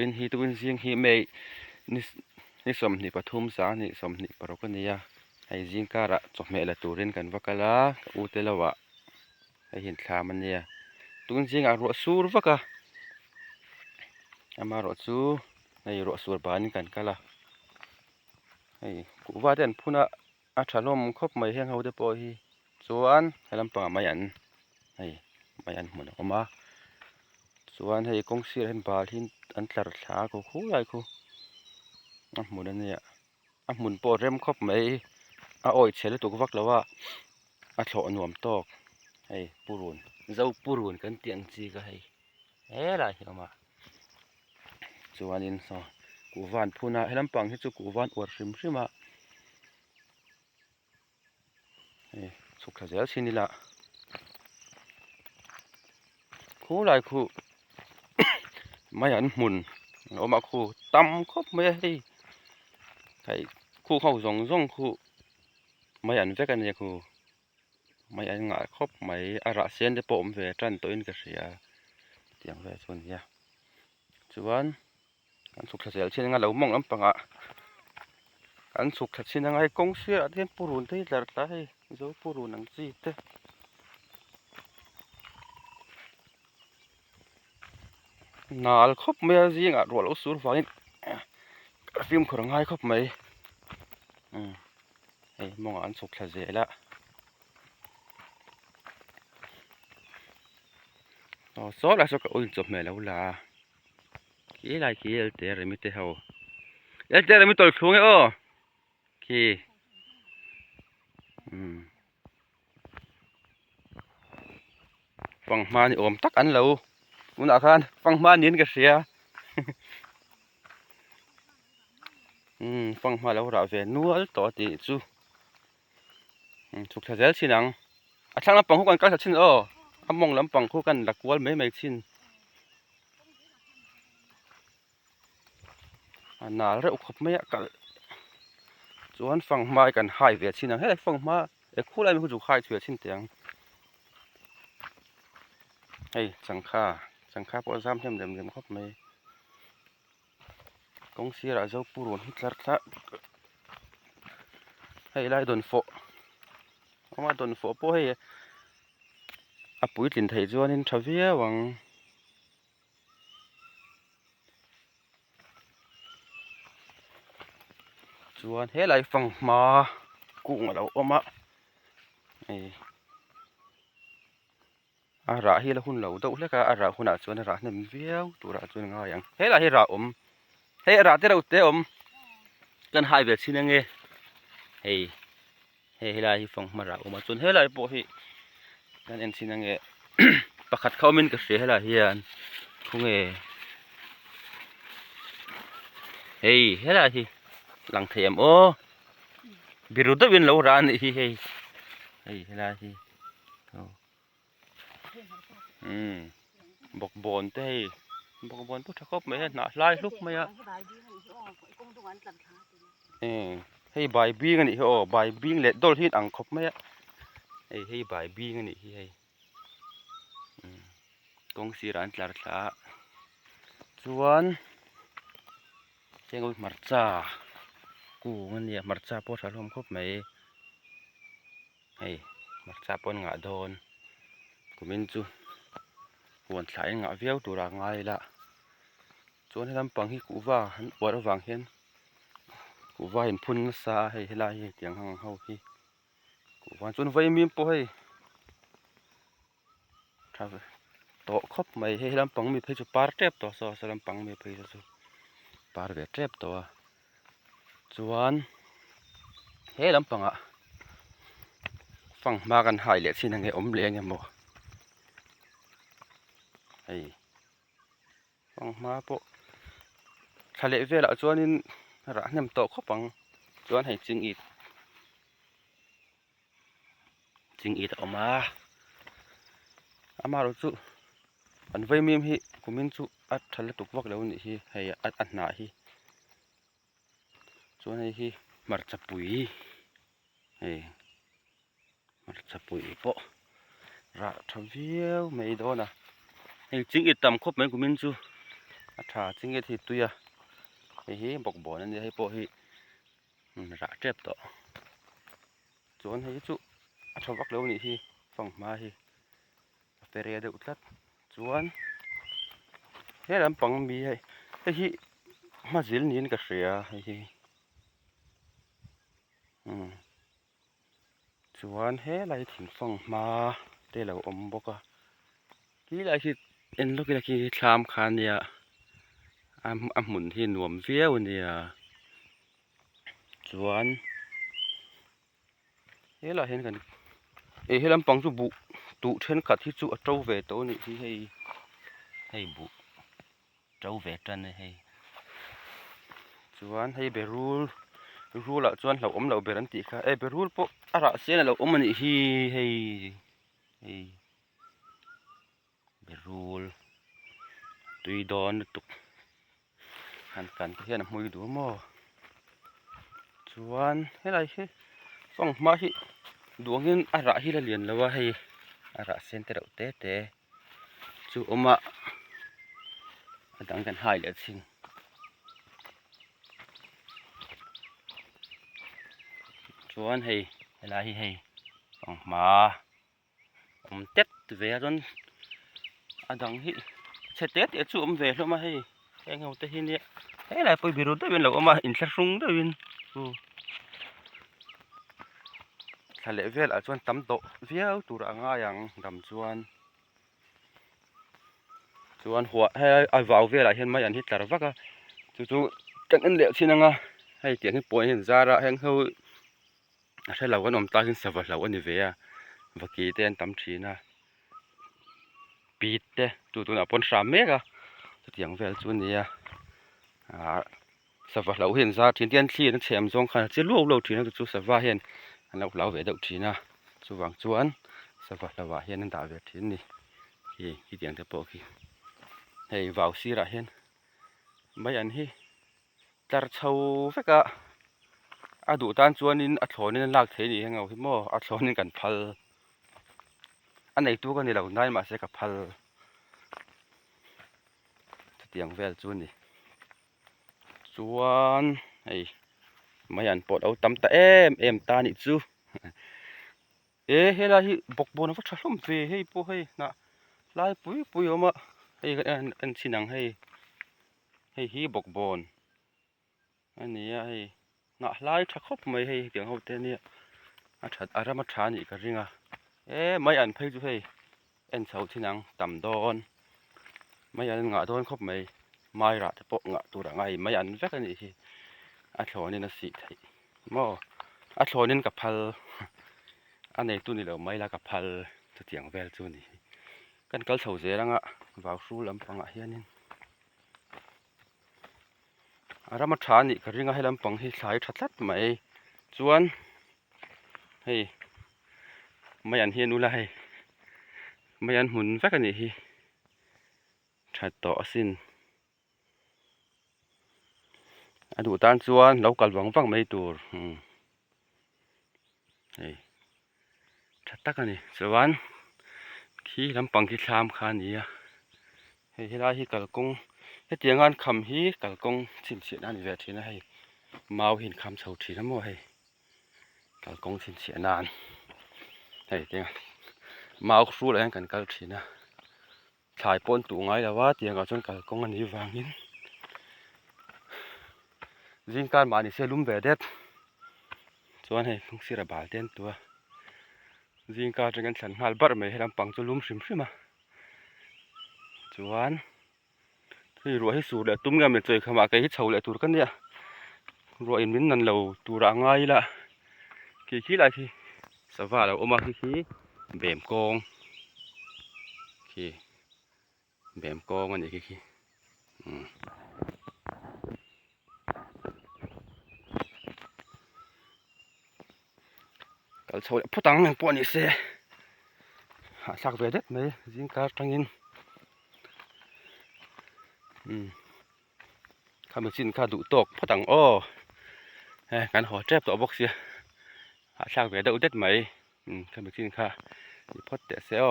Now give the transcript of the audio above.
in hi tu in sing hi mei ni som ni pathum sa ni som ni parokania ai jing kara chome la turin kan vakala u te lawa ai hin thla man nia tun jing a ro sur vaka ama ro chu ai ro sur ban kan kala ai ku wa den phuna a thalom khop mai heng ho de po hi chuan helam pa mai an mun oma chuan hei kong sir hen bal hin an tlar thla ko khu lai khu a mun ania a mun po rem khop mai a oi chhele tuk vak lawa a thlo nuam tok hei purun zo purun kan tiang chi ka hei hela hi ama chuan in so ku van phuna helam pang hi chu ku van or hrim hrima hei sukha zel sinila khu lai khu mai an mun oma khu tam khop mai hei kai khu khau zong zong khu mai an vek ania khu mai an nga khop mai ara sen de pom ve tran to in ka ria tiang ve chun ya chuan an sukha zel chin nga lo mong lam panga an sukha chin nga kong sia athen purun te tlar ta hei zo purun ang chi te nal khop mai jing a rol usur wangin film khor ngai khop mai hei mong an sukha zela so la so ka oin chop me lo la ki lai ki el te remi te ho el te remi tol khung e o ki phang ma ni om tak an lo una khan phang ma nin ka sia phang ma lo ra ve nual to ti chu chuk tha zel chinang a thlang lam pang hu kan kal chin o among lam pang khu kan lakwal mai mai chin nal re khop mai kal chuan phang mai kan hai ve chinang he phang ma e khulai mi hu chu khai thua chin tiang hei changkha po zam dem khop mai kong sira zo purun hitlar tha hei lai don fo oma don fo po hei a pui tin thei chuan in thavia wang chuan he lai phang ma ku ngalo oma ei ara hi la hun lo do hleka ara huna chuan ra hnem viau tura chuan nga yang he la hi ra hei ra te ro te kan hai ve chin ange hei la hi phang ma ra oma chuan he lai po hi kan en chin ange pakhat khaumin ka hre hela hian khunge hei hela hi lang them o biru da win lo ran hi hei hela hi bok bon te hei bok bon pu thakop mai na lai lup mai a hei bai bing ani ho bai bing le dol hin ang khop mai a hei bai bing ani hi hei kong siran tlar thla chuan chengoi marcha ku ngania marcha po thalom khop mai hei marcha pon nga don kumin chu huan thlai nga viau tura ngai la chuan helam pang hi kuwa han war wang hian kuwa in phun sa hei hela hi tiang hang ho hi kuwa chuan vai mim po hei thave to khop mai hei helam pang mi phei chu par tep to so salam pang mi phei chu par ve tep to a chuan he lam panga phang ma kan hai le chin ange om le nge mo hei phang ma po thale vela chuan in ra hnem to khopang chuan hei ching it oma ama ro chu an vai mim hi kumin chu at thal tuk wak lo ni hi hei at na hi chuan hei hi marcha pui hei marcha pui po ra thaviau mei dona hei ching it tam khop mai kumin chu อาถาจิงเอที่ตุยเฮ้บอกบ่นั่นให้ปอให้ระเจ็บต่อจวนให้จุอาถาวักแล้วนี่ที่ฟังมาให้เฟรเดอุตัดจวนเฮ้ลำปังมีให้ที่มาจิลนี่ก็เสียให้จวนเฮ้ไรถึงฟังมาได้แล้วบอกว่ากี่ไรที่เอ็นลูกกี่ชามคานเนี่ยหมุนที่หนวมเฟี้ยวเนี่ยจวนเฮ้เราเห็นกันเฮ้ลำปังจุบุตุเช่นกัดที่จุเจ้าเวทตัวนี้ที่ให้บุเจ้าเวทจันให้จวนให้เบรูละจวนเราเราเบรันติค่ะเบรูลปะอะไรเสียเรามันให้เบรูลตุยดอนตุกหันกันที่นั่นมวยดูมั้งจวนให้ไรให้ฟังมาให้ดวงเงินอะไรที่เราเรียนแล้วว่าให้อะไรเส้นแต่เราเตะจู่มาดังกันหายเลยสิจวนให้อะไรให้ฟังมาเต็ดเวรดังที่เสร็จเต็ดจู่เวรแล้วมาให้เอาแต่ที่นี่ให้อะไรไปบิรุได้เป็นเรามาอินทรุงได้เป็นทะเลเวลจวนตั้มโตเวียวตัวง่ายอย่างดำจวนหัวให้ไอ้วาวเวลเห็นไหมอันที่ตระวักจู่กันอันเดียวที่นั่งให้เตียงให้ป่วยเห็นซาระให้เขาใช้เราก็นมตาขึ้นสวัสดิ์เราอันนี้เวียวักกี้เต้นตั้มชีนะปีดเต้จู่น่ะปนสามเมกเตียงเวลจวนนี้สวัสดิ์เราเห็นซาที่เตียนที่นั่นเสียมทรงขนาดจะลูกเราที่นั่นจู่สวัสดิ์เห็นเราเวดเอาทีนะสว่างจวนสวัสดิ์เราเห็นนั่นดาวเวทีนี่ที่เตียงจะปอกให้วาวซีระเห็นไม่อันที่แต่เช้าเฟกดูตานจวนนี่อัดโถนี่ลากเทนี่ยังเอาที่หม้ออัดโถนี่กันพัลอันไหนตัวกันนี่เราได้มาเสียกับพัลที่เตียงเวลจวนนี่จวนไม่อันปวดเอาตำตาเอ็มตานี่จูเฮ้ยลายบอกบนว่าชะลุ่มเฟให้ปูให้นะลายปุยออกมาให้อันสินังให้ฮีบอกบนอันนี้ให้นะลายชักคบไม่ให้เดี๋ยวเขาเต้นเนี่ยชัดอารมณ์ชานี่ก็ริงไม่อันเพ่จูให้อันเสาสินังต่ำดอนไม่อันงะดอนคบไม่ระจะปกงะตัวไงไม่อันแวกนี่อัดโหนี่นะสิไทยมออัดโหนี่กับพัลอันไหนตัวนี้เราไม่ละกับพัลจะเตียงเวลตัวนี้กันก็เฉาเสียแล้ววาวสู้ลำปังเฮียนี่อารมณ์ชานี่ก็ริงให้ลำปังให้สายชัดๆไหมจวนให้ไม่อันเฮียนู่นละให้ไม่อันหุ่นแวกนี่ชัดต่อสิ้นดูตานจวนเรากัลวังฟังไม่ตัวชัดตะกันนี่สวรรค์ขี้ลำปังขี้ชามคานี่ให้ได้ที่กัลกงให้เตียงงานคำฮีกัลกงสินเสียนั่นเวทีนะให้มาเห็นคำเสาทีน้ำมัวให้กัลกงสินเสียนานให้เตียงมาเอาครูอะไรกันกัลทีนะถ่ายปนตัวไงแต่ว่าเตียงกับจนกัลกงอันนี้วางนินจิงการมานี่เสียลุ่มเวเด็ดส่วนให้funksiระบาดเต้นตัวจิงการจังกันฉันหัลบัดไม่ให้ลำปังจะลุ่มชิมมาส่วนที่รัวให้สูดเลยตุ้มกันเป็นใจขมาไกลที่เฉาเลยตัวกันเนี่ยรัวอินมินนั่นเราตัวร่างไงละขี้อะไรขี้สภาพเราออกมาขี้เบี่ยมกองเบี่ยมกองมันอย่างขี้ก็โชว์ผู้ตั้งอย่างปวดนี่เสียหาสักเวเด็ดไหมจิงการตั้งยินข้ามือสินข้าดุตกผู้ตั้งการห่อแจ๊บตัวบอกเสียหาสักเวเด็ดไหมข้ามือสินข้าพอดแต่เสีย